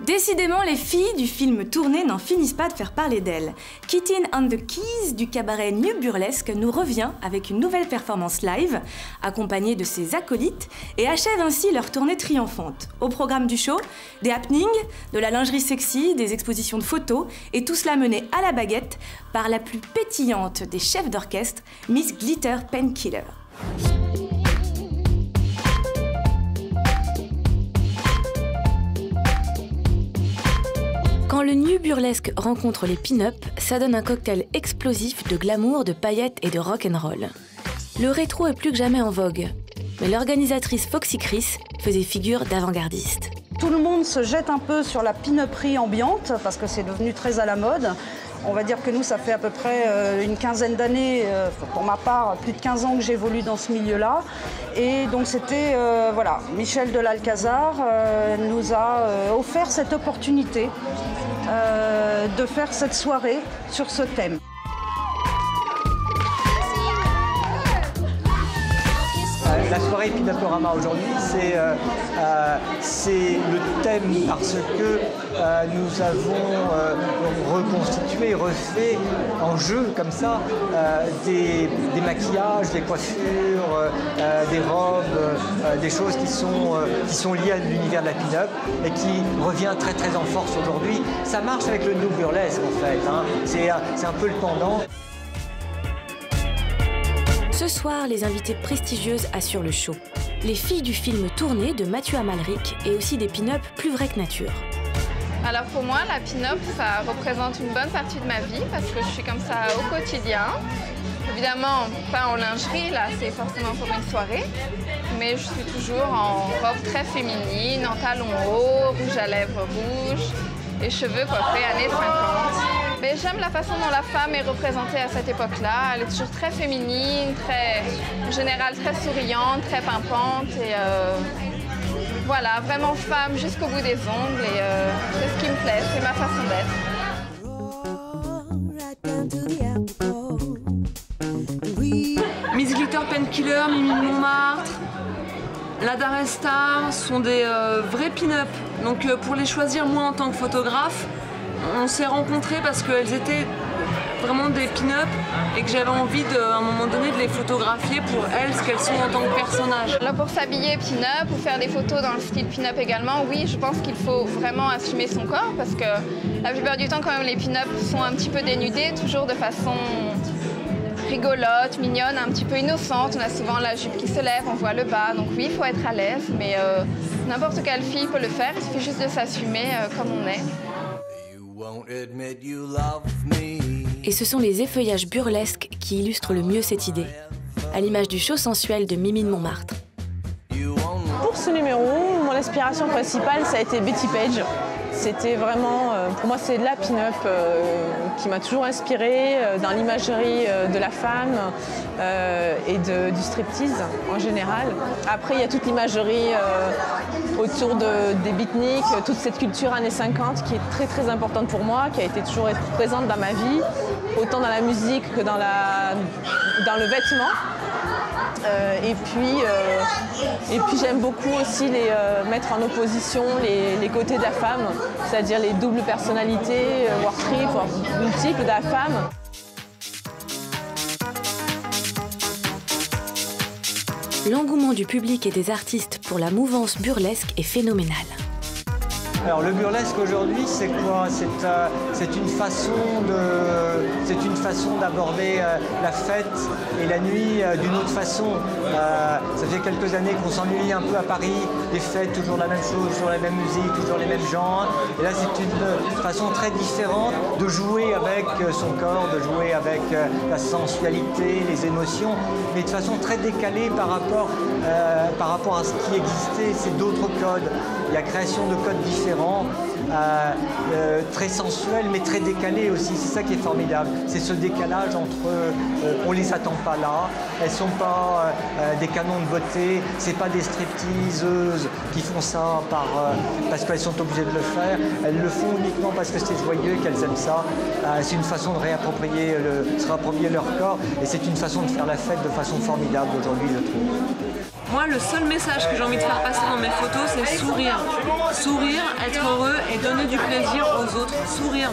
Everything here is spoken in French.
Décidément, les filles du film tourné n'en finissent pas de faire parler d'elles. Kitten and the Keys du cabaret New Burlesque nous revient avec une nouvelle performance live, accompagnée de ses acolytes, et achève ainsi leur tournée triomphante. Au programme du show, des happenings, de la lingerie sexy, des expositions de photos, et tout cela mené à la baguette par la plus pétillante des chefs d'orchestre, Miss Glitter Painkiller. Quand le New Burlesque rencontre les pin-up, ça donne un cocktail explosif de glamour, de paillettes et de rock'n'roll. Le rétro est plus que jamais en vogue, mais l'organisatrice Foxy Chris faisait figure d'avant-gardiste. Tout le monde se jette un peu sur la pin-uperie ambiante parce que c'est devenu très à la mode. On va dire que nous, ça fait à peu près une quinzaine d'années, pour ma part, plus de 15 ans que j'évolue dans ce milieu-là. Et donc c'était, voilà, Michel de l'Alcazar nous a offert cette opportunité de faire cette soirée sur ce thème. La soirée Pin-Up-Orama aujourd'hui, c'est le thème parce que nous avons reconstitué, refait en jeu comme ça des maquillages, des coiffures, des robes, des choses qui sont liées à l'univers de la pin-up et qui revient très très en force aujourd'hui. Ça marche avec le New Burlesque en fait, hein. C'est un peu le pendant. Ce soir, les invitées prestigieuses assurent le show. Les filles du film tourné de Mathieu Amalric et aussi des pin-up plus vraies que nature. Alors pour moi, la pin-up, ça représente une bonne partie de ma vie parce que je suis comme ça au quotidien. Évidemment, pas en lingerie, là c'est forcément pour une soirée, mais je suis toujours en robe très féminine, en talons hauts, rouge à lèvres rouges et cheveux coiffés années 50. Mais j'aime la façon dont la femme est représentée à cette époque-là. Elle est toujours très féminine, en général très souriante, très pimpante. Et voilà, vraiment femme jusqu'au bout des ongles. Et c'est ce qui me plaît, c'est ma façon d'être. Miss Glitter Painkiller, Mimi de Montmartre, la Daresta sont des vrais pin-up. Donc pour les choisir moi en tant que photographe, on s'est rencontrés parce qu'elles étaient vraiment des pin-up et que j'avais envie à un moment donné de les photographier pour elles, ce qu'elles sont en tant que personnages. Là, pour s'habiller pin-up ou faire des photos dans le style pin-up également, oui, je pense qu'il faut vraiment assumer son corps parce que la plupart du temps, quand même, les pin-up sont un petit peu dénudés, toujours de façon rigolote, mignonne, un petit peu innocente. On a souvent la jupe qui se lève, on voit le bas, donc oui, il faut être à l'aise, mais n'importe quelle fille peut le faire, il suffit juste de s'assumer comme on est. Et ce sont les effeuillages burlesques qui illustrent le mieux cette idée, à l'image du show sensuel de Mimi de Montmartre. Pour ce numéro, mon inspiration principale, ça a été Betty Page. C'était vraiment, pour moi, c'est de la pin-up qui m'a toujours inspirée dans l'imagerie de la femme et du striptease en général. Après, il y a toute l'imagerie autour des beatniks, toute cette culture années 50 qui est très très importante pour moi, qui a été toujours présente dans ma vie, autant dans la musique que dans le vêtement. Et puis j'aime beaucoup aussi mettre en opposition les côtés de la femme, c'est-à-dire les doubles personnalités, voire triples, voire multiples de la femme. L'engouement du public et des artistes pour la mouvance burlesque est phénoménal. Alors le burlesque aujourd'hui, c'est quoi? C'est une façon d'aborder la fête et la nuit d'une autre façon. Ça fait quelques années qu'on s'ennuie un peu à Paris, les fêtes, toujours la même chose, toujours la même musique, toujours les mêmes genres. Et là, c'est une façon très différente de jouer avec son corps, de jouer avec la sensualité, les émotions, mais de façon très décalée par rapport à ce qui existait. C'est d'autres codes. Il y a création de codes différents, très sensuels, mais très décalés aussi. C'est ça qui est formidable. C'est ce décalage entre... on les attend pas là. Elles sont pas des canons de beauté. C'est pas des stripteaseuses qui font ça parce qu'elles sont obligées de le faire. Elles le font uniquement parce que c'est joyeux et qu'elles aiment ça. C'est une façon de se réapproprier leur corps. Et c'est une façon de faire la fête de façon formidable aujourd'hui, je trouve. Moi, le seul message que j'ai envie de faire passer dans mes photos, c'est sourire. Sourire, être heureux et donner du plaisir aux autres. Sourire.